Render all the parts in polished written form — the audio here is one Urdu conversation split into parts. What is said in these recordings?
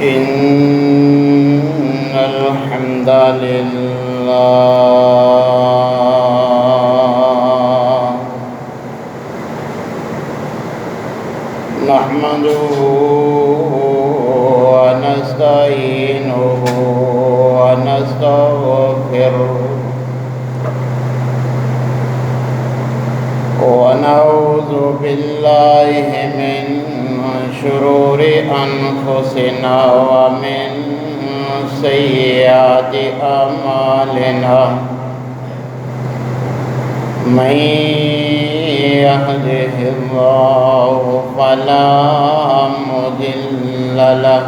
إن الحمد لله نحمده ونستعينه ونستغفره ونعوذ بالله من شرور أنفسنا ومن سيئات أعمالنا من يهده الله فلا مضل له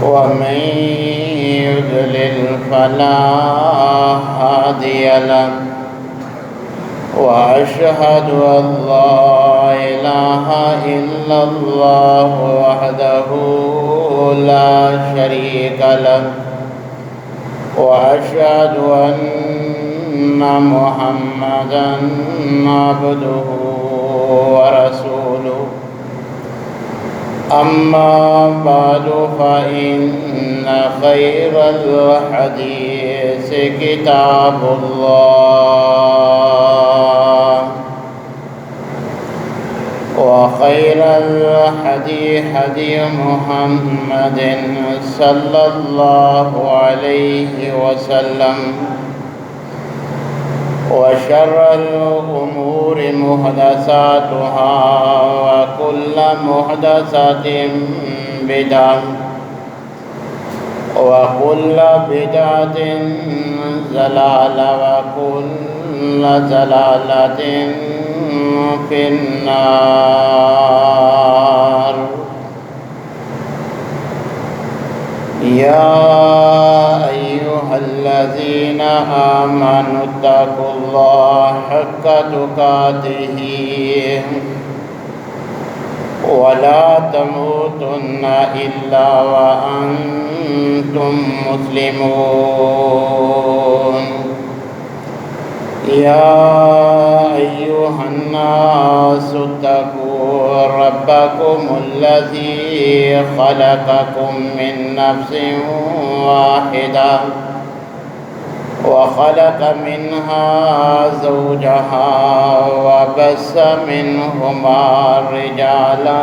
ومن يضلل فلا هادي له وأشهد أن لا إله إلا الله وحده لا شريك له وأشهد أن محمدًا عبده ورسوله أما بعد فإن خير الحديث كتاب الله وخير الهدي هدي محمد صلى الله عليه وسلم وشر الأمور محدثاتها وكل محدثة بدعة وكل بدعة ضلالة وكل ضلالة في النار. يا أيها الذين آمنوا اتقوا الله حق تقاته ولا تموتن إلا وأنتم مسلمون. يا أيها الناس اتقوا ربكم الذي خلقكم من نفس واحدة وخلق منها زوجها وبث منهما رجالا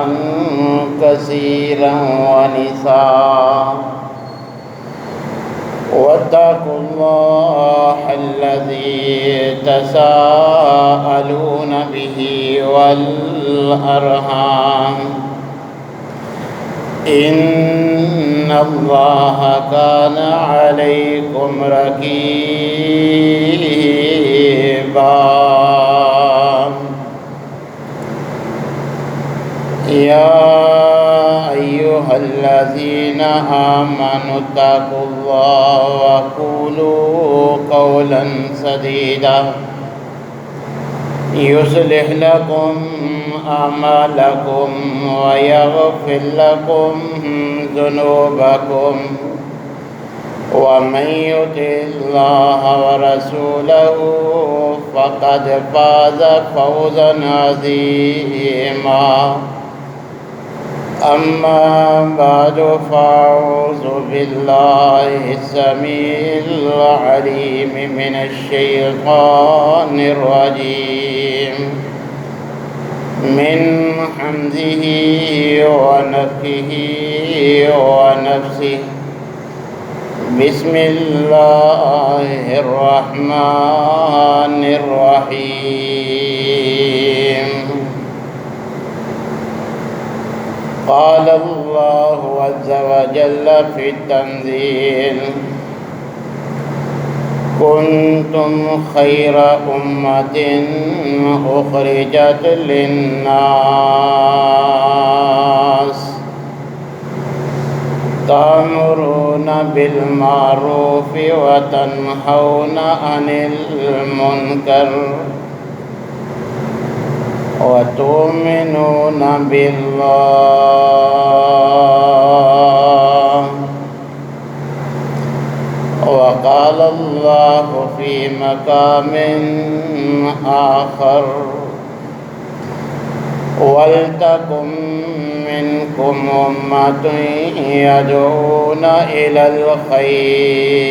كثيرا ونساء واتقوا الله الذي تساءلون به والأرحام إن الله كان عليكم رقيبا. يا أيها الذين آمنوا اتقوا الله وقولوا قولا سديدا يصلح لكم أعمالكم ويغفر لكم ذنوبكم ومن يطع الله ورسوله فقد فاز فوزا عظيما. أما بعد فأعوذ بالله السميع العليم من الشيطان الرجيم من حمزه ونفخه ونفسه. بسم الله الرحمن الرحيم. قال الله عز وجل في التنزيل: كنتم خير أمة أخرجت للناس تأمرون بالمعروف وتنهون عن المنكر وتؤمنون بالله. وقال الله في مقام آخر: وَلْتَكُن مِّنكُمْ أُمَّةٌ يَدْعُونَ إِلَى الْخَيْرِ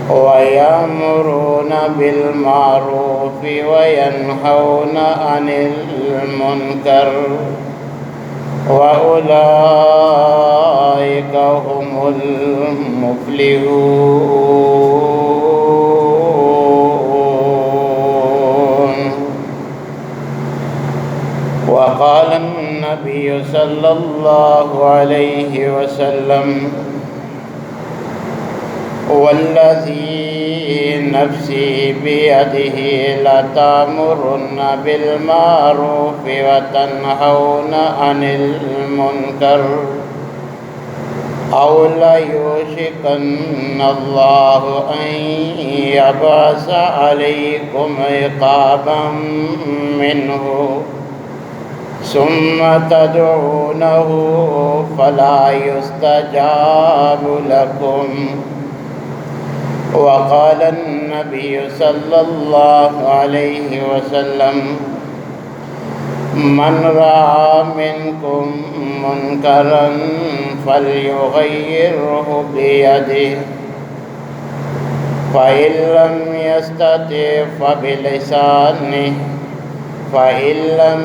وَيَأْمُرُونَ بِالْمَعْرُوفِ وَيَنْهَوْنَ عَنِ الْمُنكَرِ وَأُولَئِكَ هُمُ الْمُفْلِحُونَ. وقال النبي صلى الله عليه وسلم: والذي نفسي بيده لتأمرن بالمعروف وتنهون عن المنكر أو ليوشكن الله أن يبعث عليكم عقابا منه ثم تدعونه فلا يستجاب لكم. وقال النبي صلى الله عليه وسلم: من رأى منكم منكرا فليغيره بيده فإن لم يستطع فبلسانه فإن لم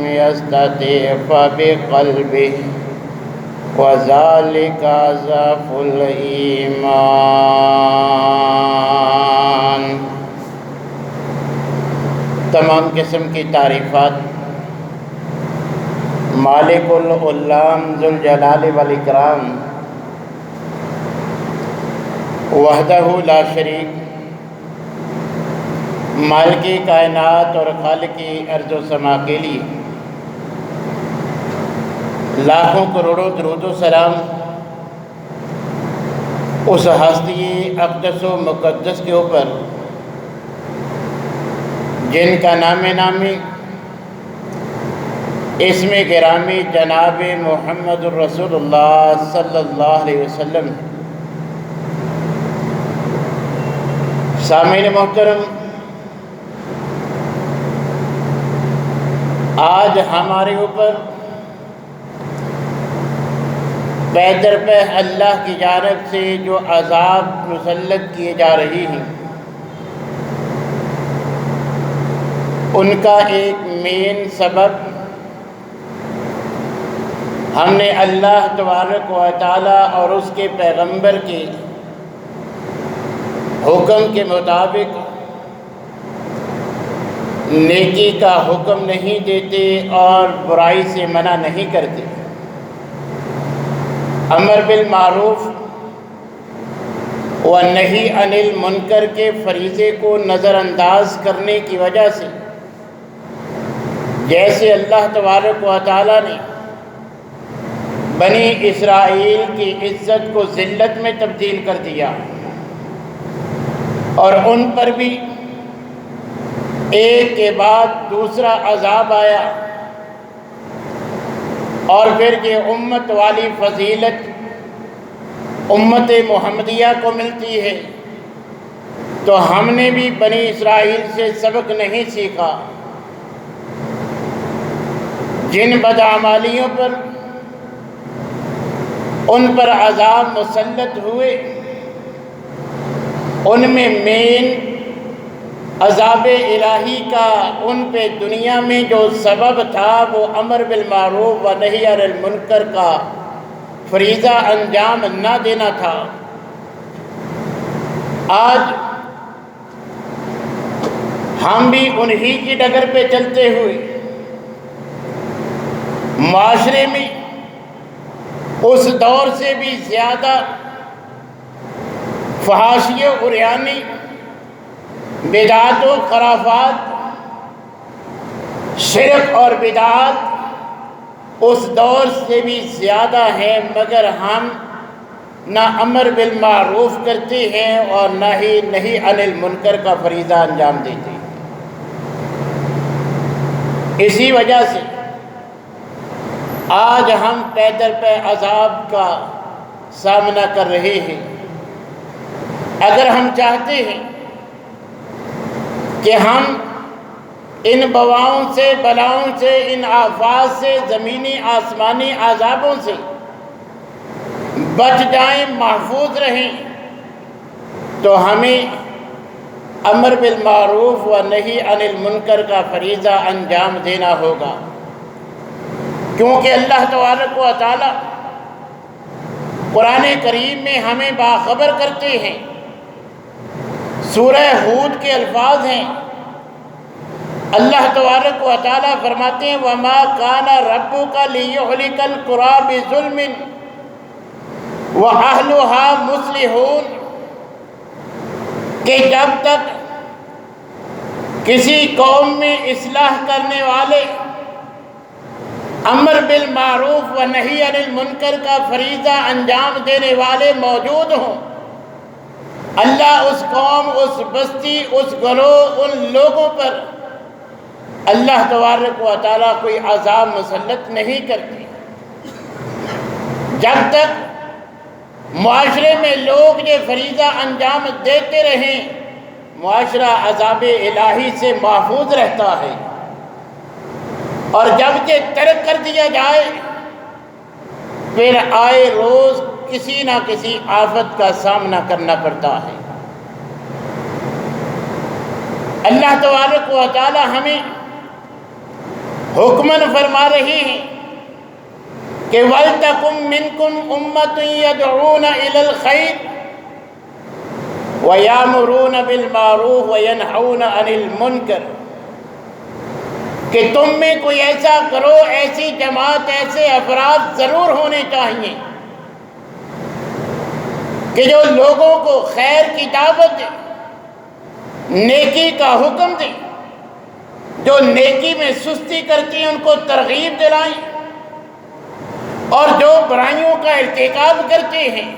يستطع فبقلبه وذلك ضعف الایمان. تمام قسم کی تعریفات مالک العلام ذوالجلال والاکرام وحدہ لا شریک، مالکی کائنات اور خالقی ارض و سما کے لیے لاکھوں کروڑوں درود و سلام اس ہستی اقدس و مقدس کے اوپر جن کا نام نامی اسم گرامی جناب محمد الرسول اللہ صلی اللہ علیہ وسلم. سامعین محترم، آج ہمارے اوپر پے در پے اللہ کی جانب سے جو عذاب مسلط کیے جا رہی ہیں، ان کا ایک مین سبب ہم نے اللہ تبارک و تعالی اور اس کے پیغمبر کے حکم کے مطابق نیکی کا حکم نہیں دیتے اور برائی سے منع نہیں کرتے، امر بالمعروف والنہی عن المنکر کے فریضے کو نظر انداز کرنے کی وجہ سے جیسے اللہ تبارک و تعالی نے بنی اسرائیل کی عزت کو ذلت میں تبدیل کر دیا اور ان پر بھی ایک کے بعد دوسرا عذاب آیا، اور پھر یہ امت والی فضیلت امت محمدیہ کو ملتی ہے، تو ہم نے بھی بنی اسرائیل سے سبق نہیں سیکھا. جن بدعمالیوں پر ان پر عذاب مسلط ہوئے، ان میں مین عذاب الہی کا ان پہ دنیا میں جو سبب تھا وہ امر بالمعروف و نہی عن المنکر کا فریضہ انجام نہ دینا تھا. آج ہم بھی انہی کی ڈگر پہ چلتے ہوئے معاشرے میں اس دور سے بھی زیادہ فحاشی و عریانی، بدعات و خرافات، شرک اور بدعات اس دور سے بھی زیادہ ہیں، مگر ہم نہ امر بالمعروف کرتے ہیں اور نہ ہی نہی عن المنکر کا فریضہ انجام دیتے ہیں. اسی وجہ سے آج ہم پے در پے عذاب کا سامنا کر رہے ہیں. اگر ہم چاہتے ہیں کہ ہم ان بواؤں سے، بلاؤں سے، ان آفات سے، زمینی آسمانی عذابوں سے بچ جائیں، محفوظ رہیں، تو ہمیں امر بالمعروف و نہی عن المنکر کا فریضہ انجام دینا ہوگا، کیونکہ اللہ تبارک و تعالی قرآن کریم میں ہمیں باخبر کرتے ہیں۔ سورہ ہود کے الفاظ ہیں، اللہ تبارک و تعالی فرماتے ہیں وَمَا كَانَ رَبُّكَ لِيُهْلِكَ الْقُرَىٰ بِظُلْمٍ وَأَهْلُهَا مُصْلِحُونَ، کہ جب تک کسی قوم میں اصلاح کرنے والے، امر بالمعروف و نہی عن المنکر کا فریضہ انجام دینے والے موجود ہوں، اللہ اس قوم، اس بستی، اس گروہ، ان لوگوں پر اللہ تبارک و تعالیٰ کوئی عذاب مسلط نہیں کرتے۔ جب تک معاشرے میں لوگ یہ فریضہ انجام دیتے رہیں، معاشرہ عذاب الہی سے محفوظ رہتا ہے، اور جب یہ ترک کر دیا جائے پھر آئے روز کسی نہ کسی آفت کا سامنا کرنا پڑتا ہے۔ اللہ تبارک و تعالی ہمیں حکماً فرما رہے ہیں کہ وَلْتَكُن مِّنكُمْ أُمَّةٌ يَدْعُونَ إِلَى الْخَيْرِ وَيَأْمُرُونَ بِالْمَعْرُوفِ وَيَنْهَوْنَ عَنِ الْمُنكَرِ، کہ تم میں کوئی ایسا کرو، ایسی جماعت، ایسے افراد ضرور ہونے چاہیے کہ جو لوگوں کو خیر کی دعوت دے، نیکی کا حکم دے، جو نیکی میں سستی کرتی ہیں ان کو ترغیب دلائیں، اور جو برائیوں کا ارتکاب کرتے ہیں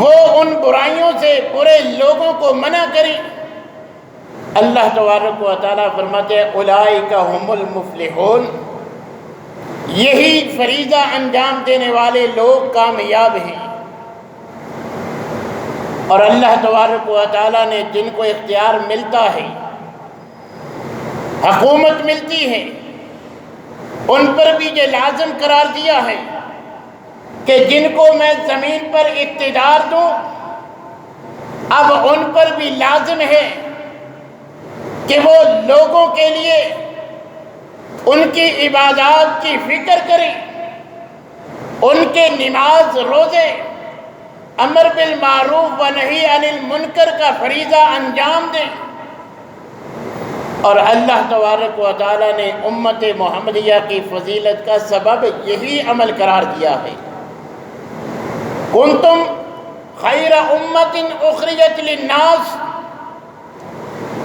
وہ ان برائیوں سے برے لوگوں کو منع کریں۔ اللہ تبارک و تعالیٰ فرماتے ہیں اولئک هم المفلحون، یہی فریضہ انجام دینے والے لوگ کامیاب ہیں۔ اور اللہ تبارک و تعالیٰ نے جن کو اختیار ملتا ہے، حکومت ملتی ہے، ان پر بھی یہ لازم قرار دیا ہے کہ جن کو میں زمین پر اقتدار دوں، اب ان پر بھی لازم ہے کہ وہ لوگوں کے لیے ان کی عبادات کی فکر کریں، ان کے نماز، روزے، امر بالمعروف و نہی عن المنکر کا فریضہ انجام دیں۔ اور اللہ تبارک و تعالیٰ نے امت محمدیہ کی فضیلت کا سبب یہی عمل قرار دیا ہے۔ کنتم خیر امت اخرجت للناس،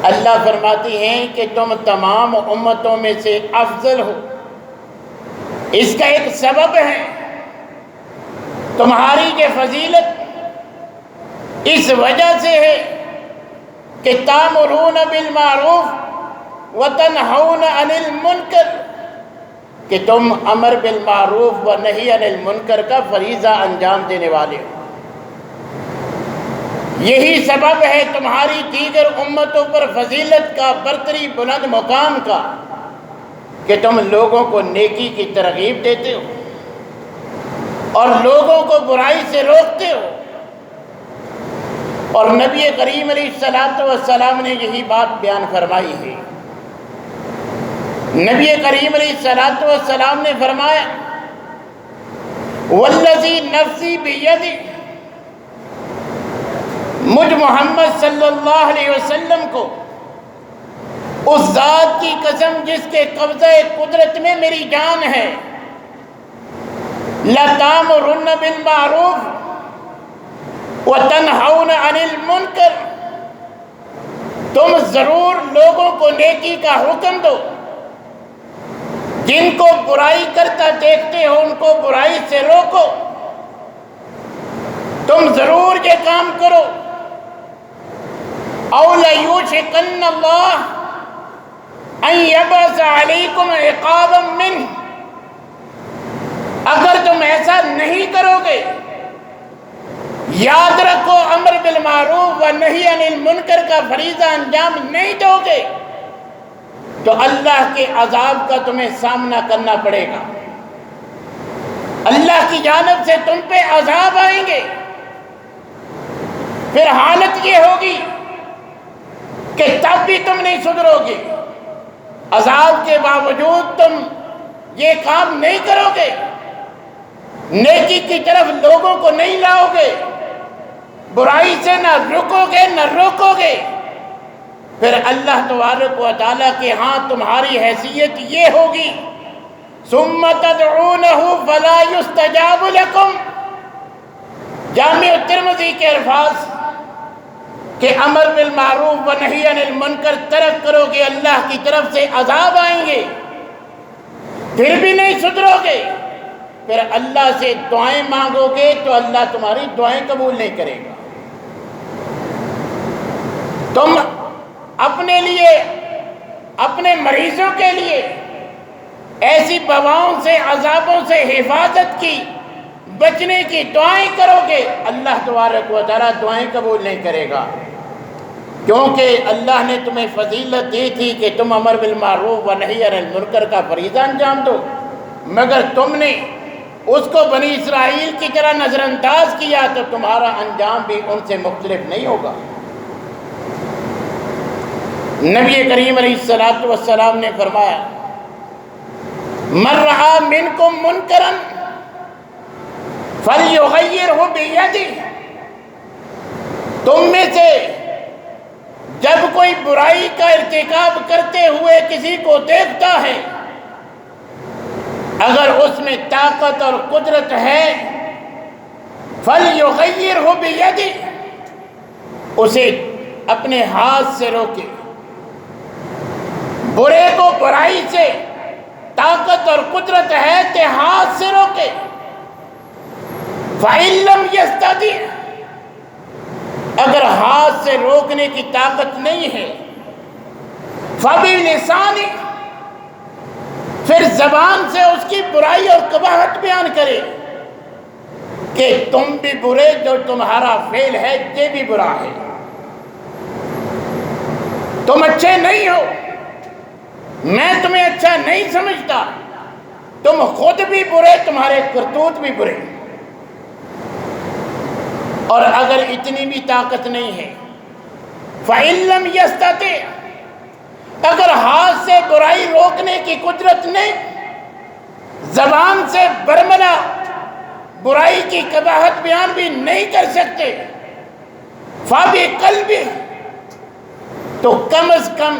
اللہ فرماتی ہیں کہ تم تمام امتوں میں سے افضل ہو۔ اس کا ایک سبب ہے، تمہاری یہ فضیلت اس وجہ سے ہے کہ تامرون بالمعروف وتنہون عن المنکر، کہ تم امر بالمعروف و نہی عن المنکر کا فریضہ انجام دینے والے ہو۔ یہی سبب ہے تمہاری دیگر امتوں پر فضیلت کا، برتری، بلند مقام کا، کہ تم لوگوں کو نیکی کی ترغیب دیتے ہو اور لوگوں کو برائی سے روکتے ہو۔ اور نبی کریم علیہ السلام نے یہی بات بیان فرمائی ہے۔ نبی کریم علیہ السلام نے فرمایا والذی نفسی بیدی، مجھ محمد صلی اللہ علیہ وسلم کو اس ذات کی قسم جس کے قبضہ قدرت میں میری جان ہے، لَتَأْمُرُنَّ بِالْمَعْرُوفِ وَتَنْهَوْنَ عَنِ الْمُنْكَرِ، تم ضرور لوگوں کو نیکی کا حکم دو، جن کو برائی کرتا دیکھتے ہو ان کو برائی سے روکو، تم ضرور یہ کام کرو۔ أَوْ لَيُوشِكَنَّ اللَّهُ أَن يَبْعَثَ عَلَيْكُمْ عِقَابًا مِّنْهُ، اگر تم ایسا نہیں کرو گے، یاد رکھو امر بالمعروف و نہی عن المنکر کا فریضہ انجام نہیں دو گے، تو اللہ کے عذاب کا تمہیں سامنا کرنا پڑے گا، اللہ کی جانب سے تم پہ عذاب آئیں گے۔ پھر حالت یہ ہوگی کہ تب بھی تم نہیں سدھرو گے، عذاب کے باوجود تم یہ کام نہیں کرو گے، نیکی کی طرف لوگوں کو نہیں لاؤ گے، برائی سے نہ رکو گے نہ روکو گے، پھر اللہ تبارک و تعالیٰ کے ہاں تمہاری حیثیت یہ ہوگی، ثم تدعونہ فلا یستجاب لکم۔ جامع ترمذی کے الفاظ کہ امر بالمعروف و نہی عن المنکر ترک کرو گے، اللہ کی طرف سے عذاب آئیں گے، پھر بھی نہیں سدھرو گے، پھر اللہ سے دعائیں مانگو گے تو اللہ تمہاری دعائیں قبول نہیں کرے گا۔ تم اپنے لیے، اپنے مریضوں کے لیے ایسی بواؤں سے، عذابوں سے حفاظت کی، بچنے کی دعائیں کرو گے، اللہ تبارک و تعالیٰ دعائیں قبول نہیں کرے گا، کیونکہ اللہ نے تمہیں فضیلت دی تھی کہ تم امر بالمعروف و نہی عن المنکر کا فریضہ انجام دو، مگر تم نے اس کو بنی اسرائیل کی طرح نظر انداز کیا تو تمہارا انجام بھی ان سے مختلف نہیں ہوگا۔ نبی کریم علیہ الصلوۃ والسلام نے فرمایا، من رأى منکم منکرا فلیغیرہ بیدہ، تم میں سے جب کوئی برائی کا ارتکاب کرتے ہوئے کسی کو دیکھتا ہے، اگر اس میں طاقت اور قدرت ہے، فلیغیرہ بیدہ، اسے اپنے ہاتھ سے روکے، برے کو برائی سے طاقت اور قدرت ہے کہ ہاتھ سے روکے، فَإِن لَّمْ يَسْتَطِعْ، اگر ہاتھ سے روکنے کی طاقت نہیں ہے، فَبِلِسَانِهِ، پھر زبان سے اس کی برائی اور قباحت بیان کرے کہ تم بھی برے، جو تمہارا فعل ہے یہ بھی برا ہے، تم اچھے نہیں ہو، میں تمہیں اچھا نہیں سمجھتا، تم خود بھی برے، تمہارے کرتوت بھی برے۔ اور اگر اتنی بھی طاقت نہیں ہے، فَإِن لَّمْ يَسْتَطِعْ، اگر ہاتھ سے برائی روکنے کی قدرت نہیں، زبان سے برملا برائی کی قباحت بیان بھی نہیں کر سکتے، فَبِقَلْبِهِ، تو کم از کم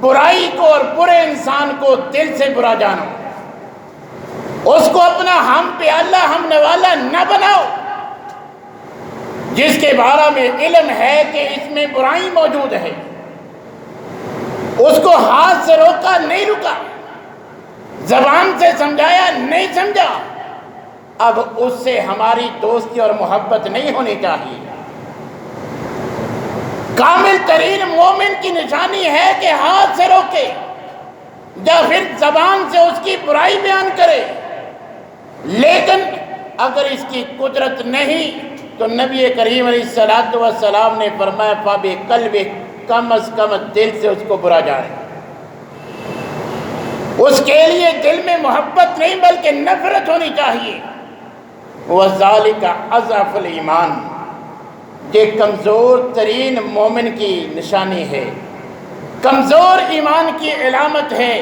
برائی کو اور برے انسان کو دل سے برا جانو، اس کو اپنا ہم پیالہ ہم نوالا نہ بناؤ، جس کے بارے میں علم ہے کہ اس میں برائی موجود ہے، اس کو ہاتھ سے روکا نہیں رکا، زبان سے سمجھایا نہیں سمجھا، اب اس سے ہماری دوستی اور محبت نہیں ہونی چاہیے۔ کامل ترین مومن کی نشانی ہے کہ ہاتھ سے روکے یا پھر زبان سے اس کی برائی بیان کرے، لیکن اگر اس کی قدرت نہیں تو نبی کریم علیہ الصلوۃ والسلام نے فرمایا فَبِقَلْبِهِ، کم از کم دل سے اس کو برا جانے، اس کے لیے دل میں محبت نہیں بلکہ نفرت ہونی چاہیے۔ وَذَلِكَ أَضْعَفُ الْإِيمَانِ، یہ کمزور ترین مومن کی نشانی ہے، کمزور ایمان کی علامت ہے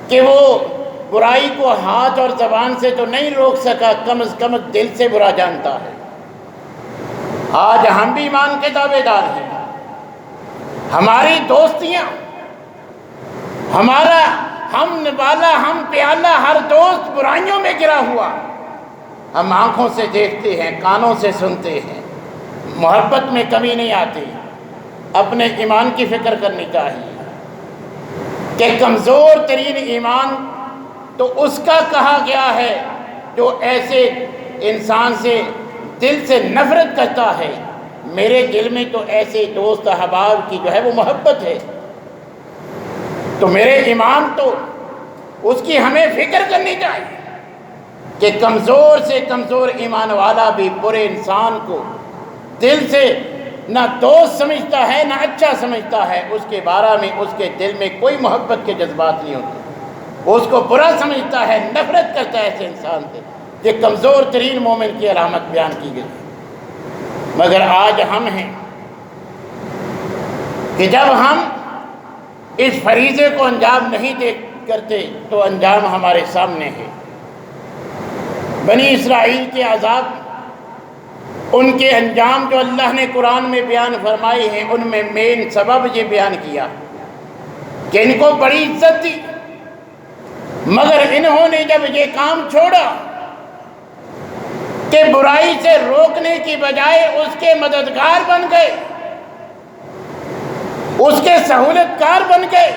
کہ وہ برائی کو ہاتھ اور زبان سے تو نہیں روک سکا، کم از کم دل سے برا جانتا ہے۔ آج ہم بھی ایمان کے دعوے دار ہیں، ہماری دوستیاں، ہمارا ہم نوالا ہم پیالہ ہر دوست برائیوں میں گرا ہوا، ہم آنکھوں سے دیکھتے ہیں، کانوں سے سنتے ہیں، محبت میں کمی نہیں آتی۔ اپنے ایمان کی فکر کرنی چاہیے کہ کمزور ترین ایمان تو اس کا کہا گیا ہے جو ایسے انسان سے دل سے نفرت کرتا ہے۔ میرے دل میں تو ایسے دوست احباب کی جو ہے وہ محبت ہے، تو میرے ایمان تو اس کی ہمیں فکر کرنی چاہیے کہ کمزور سے کمزور ایمان والا بھی برے انسان کو دل سے نہ دوست سمجھتا ہے نہ اچھا سمجھتا ہے، اس کے بارے میں اس کے دل میں کوئی محبت کے جذبات نہیں ہوتے، وہ اس کو برا سمجھتا ہے، نفرت کرتا ہے ایسے انسان سے۔ یہ کمزور ترین مومن کی علامت بیان کی گئی۔ مگر آج ہم ہیں کہ جب ہم اس فریضے کو انجام نہیں دے کرتے تو انجام ہمارے سامنے ہے۔ بنی اسرائیل کے عذاب، ان کے انجام جو اللہ نے قرآن میں بیان فرمائے ہیں، ان میں مین سبب یہ بیان کیا کہ ان کو بڑی عزت دی، مگر انہوں نے جب یہ کام چھوڑا کہ برائی سے روکنے کی بجائے اس کے مددگار بن گئے، اس کے سہولت کار بن گئے،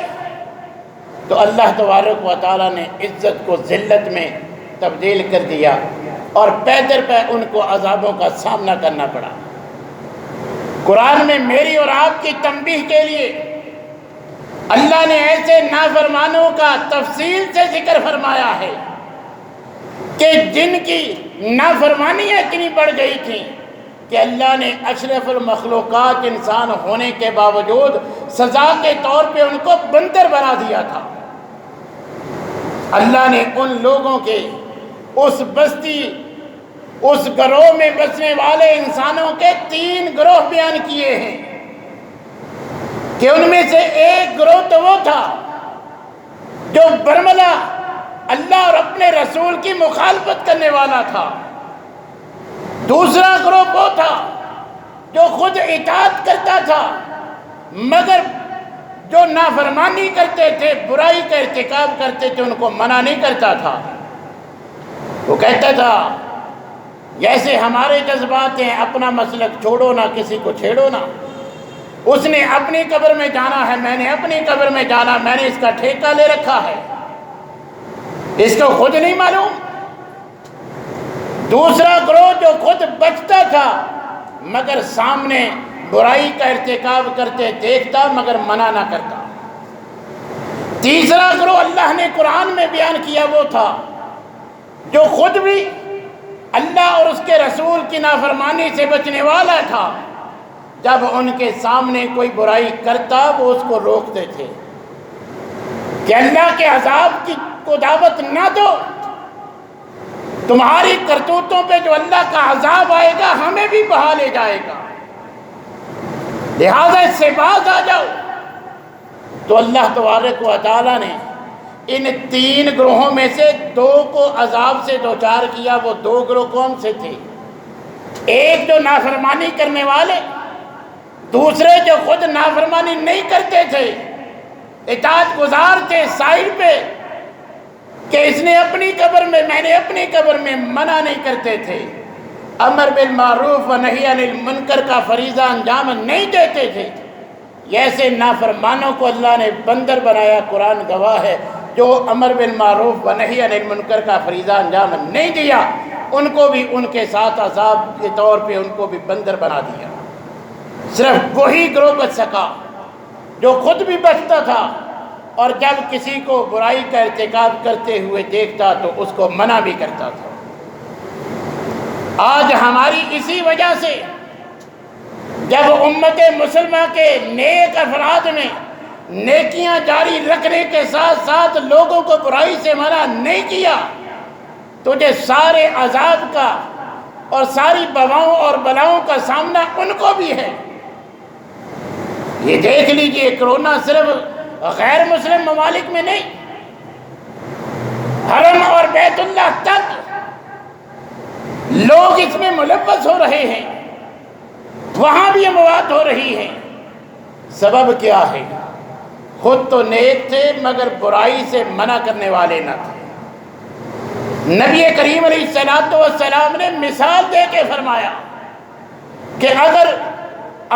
تو اللہ تبارک و تعالیٰ نے عزت کو ذلت میں تبدیل کر دیا اور پے در پے ان کو عذابوں کا سامنا کرنا پڑا۔ قرآن میں میری اور آپ کی تنبیہ کے لیے اللہ نے ایسے نافرمانوں کا تفصیل سے ذکر فرمایا ہے کہ جن کی نافرمانیاں اتنی بڑھ گئی تھیں کہ اللہ نے اشرف المخلوقات انسان ہونے کے باوجود سزا کے طور پہ ان کو بندر بنا دیا تھا۔ اللہ نے ان لوگوں کے اس بستی، اس گروہ میں بسنے والے انسانوں کے 3 گروہ بیان کیے ہیں کہ ان میں سے ایک گروہ تو وہ تھا جو برملا اللہ اور اپنے رسول کی مخالفت کرنے والا تھا، دوسرا گروہ وہ تھا جو خود اطاعت کرتا تھا مگر جو نافرمانی کرتے تھے، برائی کا ارتکاب کرتے تھے، ان کو منع نہیں کرتا تھا۔ وہ کہتا تھا جیسے ہمارے جذبات ہیں، اپنا مسلک چھوڑو نہ، کسی کو چھیڑو نہ، اس نے اپنی قبر میں جانا ہے، میں نے اپنی قبر میں جانا، میں نے اس کا ٹھیکہ لے رکھا ہے، اس کو خود نہیں معلوم۔ دوسرا گروہ جو خود بچتا تھا مگر سامنے برائی کا ارتکاب کرتے دیکھتا مگر منع نہ کرتا۔ تیسرا گروہ اللہ نے قرآن میں بیان کیا وہ تھا جو خود بھی اللہ اور اس کے رسول کی نافرمانی سے بچنے والا تھا، جب ان کے سامنے کوئی برائی کرتا وہ اس کو روکتے تھے کہ اللہ کے عذاب کو دعوت نہ دو، تمہاری کرتوتوں پہ جو اللہ کا عذاب آئے گا ہمیں بھی بہا لے جائے گا، لہذا اس سے باز آ جاؤ۔ تو اللہ تبارک و تعالیٰ نے ان 3 گروہوں میں سے 2 کو عذاب سے دوچار کیا۔ وہ 2 گروہ کون سے تھے؟ ایک جو نافرمانی کرنے والے، دوسرے جو خود نافرمانی نہیں کرتے تھے، اطاعت گزار تھے سائر پہ کہ اس نے اپنی قبر میں، میں نے اپنی قبر میں، منع نہیں کرتے تھے، امر بالمعروف و نہی عن المنکر کا فریضہ انجام نہیں دیتے تھے۔ ایسے نافرمانوں کو اللہ نے بندر بنایا، قرآن گواہ ہے، جو امر بالمعروف و نہی عن المنکر کا فریضہ انجام نہیں دیا، ان کو بھی ان کے ساتھ عذاب کے طور پہ ان کو بھی بندر بنا دیا۔ صرف وہی گروہ بچ سکا جو خود بھی بچتا تھا اور جب کسی کو برائی کا ارتکاب کرتے ہوئے دیکھتا تو اس کو منع بھی کرتا تھا۔ آج ہماری اسی وجہ سے جب امت مسلمہ کے نیک افراد میں نیکیاں جاری رکھنے کے ساتھ ساتھ لوگوں کو برائی سے منع نہیں کیا، تو یہ سارے عذاب کا اور ساری بواؤں اور بلاؤں کا سامنا ان کو بھی ہے۔ یہ دیکھ لیجئے، کرونا صرف غیر مسلم ممالک میں نہیں، حرم اور بیت اللہ تک لوگ اس میں ملوث ہو رہے ہیں، وہاں بھی اموات ہو رہی ہیں۔ سبب کیا ہے؟ خود تو نیک تھے مگر برائی سے منع کرنے والے نہ تھے۔ نبی کریم علیہ السلام نے مثال دے کے فرمایا کہ اگر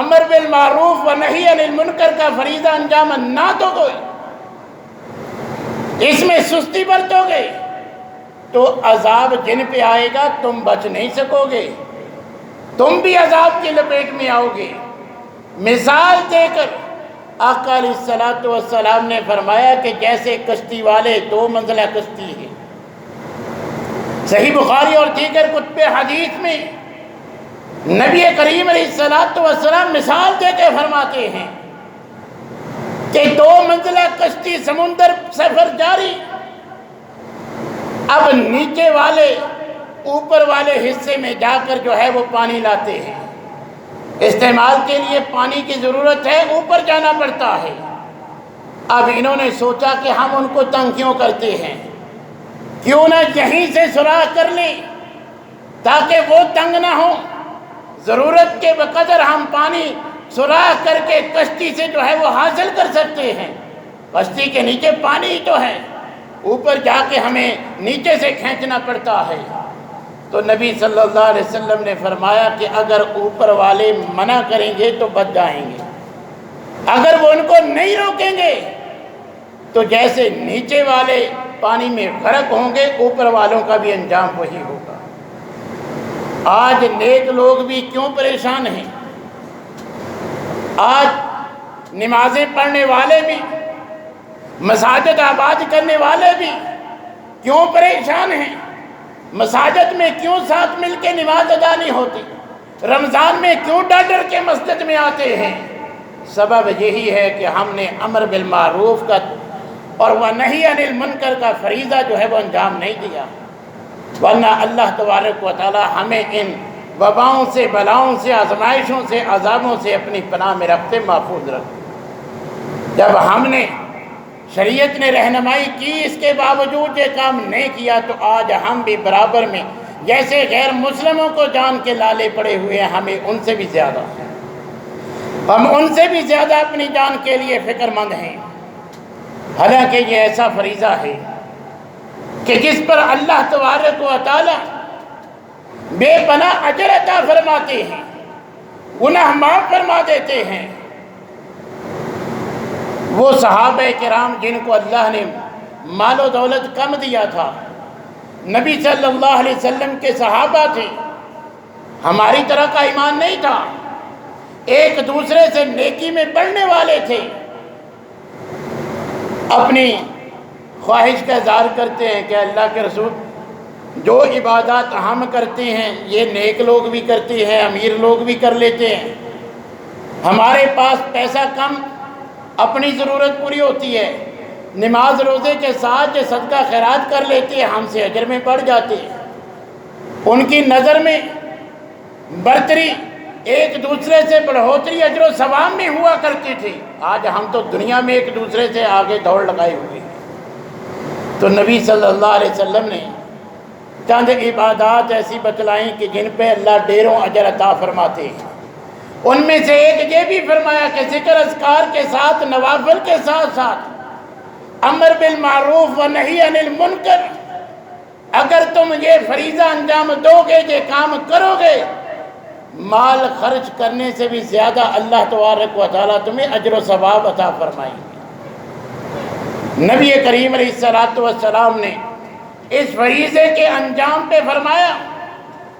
امر بالمعروف و نہی عن المنکر کا فریضہ انجام نہ دو گے، اس میں سستی برتو گے، تو عذاب جن پہ آئے گا تم بچ نہیں سکو گے، تم بھی عذاب کی لپیٹ میں آؤ گے۔ مثال دے کر آقا علیہ السلام نے فرمایا کہ جیسے کشتی والے 2 منزلہ کشتی ہے، صحیح بخاری اور دیگر کتب حدیث میں نبی کریم علیہ السلام مثال دے کے فرماتے ہیں کہ 2 منزلہ کشتی سمندر سفر جاری، اب نیچے والے اوپر والے حصے میں جا کر جو ہے وہ پانی لاتے ہیں، استعمال کے لیے پانی کی ضرورت ہے، اوپر جانا پڑتا ہے۔ اب انہوں نے سوچا کہ ہم ان کو تنگ کیوں کرتے ہیں، کیوں نہ یہیں سے سوراخ کر لیں تاکہ وہ تنگ نہ ہوں، ضرورت کے بقدر ہم پانی سوراخ کر کے کشتی سے جو ہے وہ حاصل کر سکتے ہیں۔ کشتی کے نیچے پانی تو ہے، اوپر جا کے ہمیں نیچے سے کھینچنا پڑتا ہے۔ تو نبی صلی اللہ علیہ وسلم نے فرمایا کہ اگر اوپر والے منع کریں گے تو بچ جائیں گے، اگر وہ ان کو نہیں روکیں گے تو جیسے نیچے والے پانی میں غرق ہوں گے، اوپر والوں کا بھی انجام وہی ہوگا۔ آج نیک لوگ بھی کیوں پریشان ہیں، آج نمازیں پڑھنے والے بھی، مساجد آباد کرنے والے بھی کیوں پریشان ہیں، مساجد میں کیوں ساتھ مل کے نماز ادا نہیں ہوتی، رمضان میں کیوں ڈر ڈر کے مسجد میں آتے ہیں؟ سبب یہی ہے کہ ہم نے امر بالمعروف کا اور نہی عن المنکر کا فریضہ جو ہے وہ انجام نہیں دیا، ورنہ اللہ تبارک و تعالی ہمیں ان وباؤں سے، بلاؤں سے، آزمائشوں سے، عذابوں سے اپنی پناہ میں رکھتے، محفوظ رکھتے۔ جب ہم نے، شریعت نے رہنمائی کی، اس کے باوجود یہ کام نہیں کیا تو آج ہم بھی برابر میں جیسے غیر مسلموں کو جان کے لالے پڑے ہوئے ہیں، ہمیں ان سے بھی زیادہ، ہم ان سے بھی زیادہ اپنی جان کے لیے فکر مند ہیں۔ حالانکہ یہ ایسا فریضہ ہے کہ جس پر اللہ تبارک و تعالی بے پناہ اجر عطا فرماتے ہیں، گناہ معاف فرما دیتے ہیں۔ وہ صحابہ کرام جن کو اللہ نے مال و دولت کم دیا تھا، نبی صلی اللہ علیہ وسلم کے صحابہ تھے، ہماری طرح کا ایمان نہیں تھا، ایک دوسرے سے نیکی میں بڑھنے والے تھے، اپنی خواہش کا اظہار کرتے ہیں کہ اللہ کے رسول جو عبادات ہم کرتے ہیں یہ نیک لوگ بھی کرتے ہیں، امیر لوگ بھی کر لیتے ہیں، ہمارے پاس پیسہ کم، اپنی ضرورت پوری ہوتی ہے، نماز روزے کے ساتھ جو صدقہ خیرات کر لیتے ہیں ہم سے اجر میں بڑھ جاتے ہیں۔ ان کی نظر میں برتری، ایک دوسرے سے بڑھوتری اجر و ثواب میں ہوا کرتی تھی، آج ہم تو دنیا میں ایک دوسرے سے آگے دوڑ لگائے ہوئے ہیں۔ تو نبی صلی اللہ علیہ وسلم نے چند عبادات ایسی بتلائیں کہ جن پہ اللہ ڈھیروں اجر عطا فرماتے ہیں۔ ان میں سے ایک یہ بھی فرمایا کہ ذکر اذکار کے ساتھ، نوافل کے ساتھ ساتھ امر بالمعروف و نہی عن المنکر، اگر تم یہ فریضہ انجام دو گے، یہ کام کرو گے، مال خرچ کرنے سے بھی زیادہ اللہ تبارک و تعالیٰ تمہیں اجر و ثواب عطا فرمائیں گے۔ نبی کریم علیہ السلام نے اس فریضے کے انجام پہ فرمایا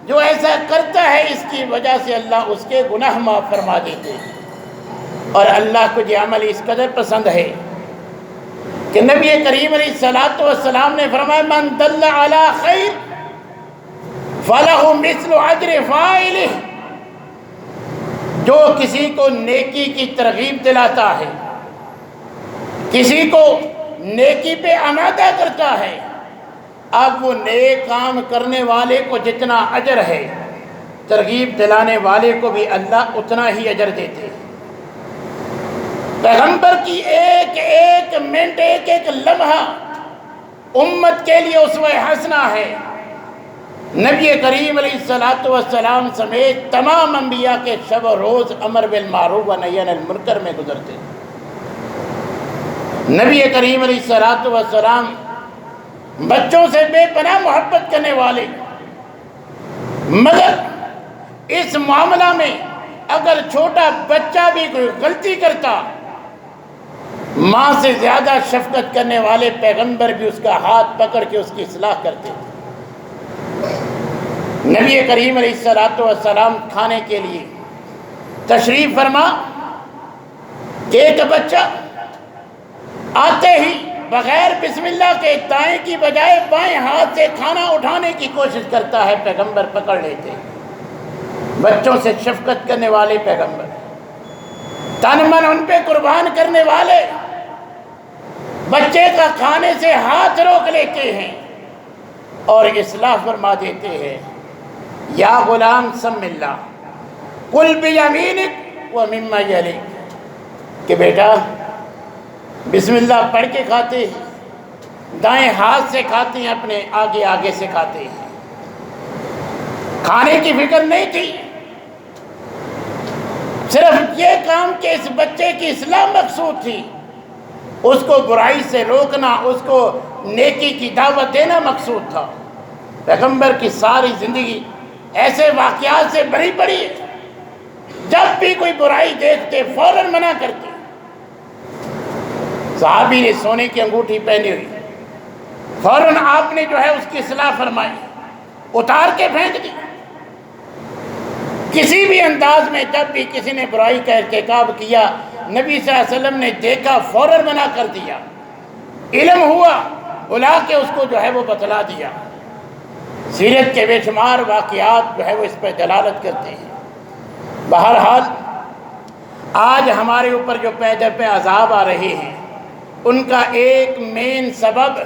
جو ایسا کرتا ہے اس کی وجہ سے اللہ اس کے گناہ معاف فرما دیتے ہیں۔ اور اللہ کو یہ عمل اس قدر پسند ہے کہ نبی کریم علیہ السلام نے فرمایا من دل علی خیر فلہ مثل اجر فاعلہ، جو کسی کو نیکی کی ترغیب دلاتا ہے، کسی کو نیکی پہ آمادہ کرتا ہے، اب وہ نیک کام کرنے والے کو جتنا اجر ہے، ترغیب دلانے والے کو بھی اللہ اتنا ہی اجر دیتے ہیں۔ پیغمبر کی ایک ایک منٹ، ایک ایک لمحہ امت کے لیے اسوہ حسنہ ہے۔ نبی کریم علیہ السلام سمیت تمام انبیاء کے شب و روز امر بالمعروف و نہی عن المنکر میں گزرتے ہیں۔ نبی کریم علیہ السلام بچوں سے بے پناہ محبت کرنے والے، مگر اس معاملہ میں اگر چھوٹا بچہ بھی کوئی غلطی کرتا، ماں سے زیادہ شفقت کرنے والے پیغمبر بھی اس کا ہاتھ پکڑ کے اس کی اصلاح کرتے تھے۔ نبی کریم علیہ السلام کھانے کے لیے تشریف فرما کہ ایک بچہ آتے ہی بغیر بسم اللہ کے دائیں کی بجائے بائیں ہاتھ سے کھانا اٹھانے کی کوشش کرتا ہے، پیغمبر پکڑ لیتے۔ بچوں سے شفقت کرنے والے پیغمبر، تن من ان پہ قربان کرنے والے، بچے کا کھانے سے ہاتھ روک لیتے ہیں اور اصلاح فرما دیتے ہیں، یا غلام سم اللہ کل بیمینک ومما یلیک، کہ بیٹا بسم اللہ پڑھ کے کھاتے ہیں، دائیں ہاتھ سے کھاتے ہیں، اپنے آگے آگے سے کھاتے ہیں، کھانے کی فکر نہیں تھی، صرف یہ کام کہ اس بچے کی اصلاح مقصود تھی، اس کو برائی سے روکنا، اس کو نیکی کی دعوت دینا مقصود تھا۔ پیغمبر کی ساری زندگی ایسے واقعات سے بھری پڑی ہے، جب بھی کوئی برائی دیکھتے فوراً منع کرتے۔ صحابی نے سونے کی انگوٹھی پہنی ہوئی، فوراً آپ نے جو ہے اس کی اصلاح فرمائی، اتار کے پھینک دی۔ کسی بھی انداز میں جب بھی کسی نے برائی کا ارتکاب کیا، نبی صلی اللہ علیہ وسلم نے دیکھا فوراً منع کر دیا، علم ہوا بلا کے اس کو جو ہے وہ بتلا دیا۔ سیرت کے بے شمار واقعات جو ہے وہ اس پر دلالت کرتے ہیں۔ بہرحال آج ہمارے اوپر جو پے در پہ عذاب آ رہے ہیں، ان کا ایک مین سبب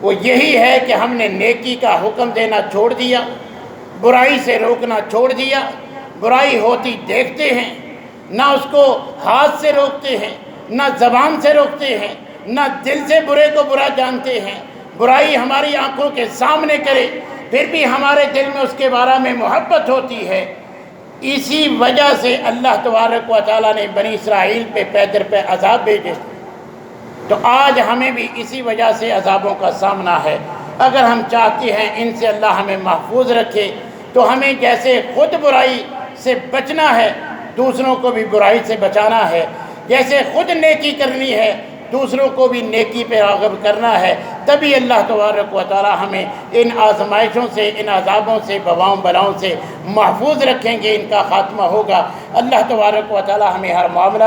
وہ یہی ہے کہ ہم نے نیکی کا حکم دینا چھوڑ دیا، برائی سے روکنا چھوڑ دیا۔ برائی ہوتی دیکھتے ہیں، نہ اس کو ہاتھ سے روکتے ہیں، نہ زبان سے روکتے ہیں، نہ دل سے برے کو برا جانتے ہیں۔ برائی ہماری آنکھوں کے سامنے کرے پھر بھی ہمارے دل میں اس کے بارے میں محبت ہوتی ہے۔ اسی وجہ سے اللہ تبارک و تعالیٰ نے بنی اسرائیل پہ پے در پہ عذاب بھیجے، تو آج ہمیں بھی اسی وجہ سے عذابوں کا سامنا ہے۔ اگر ہم چاہتے ہیں ان سے اللہ ہمیں محفوظ رکھے، تو ہمیں جیسے خود برائی سے بچنا ہے، دوسروں کو بھی برائی سے بچانا ہے، جیسے خود نیکی کرنی ہے دوسروں کو بھی نیکی پہ راغب کرنا ہے، تبھی اللہ تبارک و تعالی ہمیں ان آزمائشوں سے، ان عذابوں سے، بواؤں بلاؤں سے محفوظ رکھیں گے، ان کا خاتمہ ہوگا۔ اللہ تبارک و تعالی ہمیں ہر معاملہ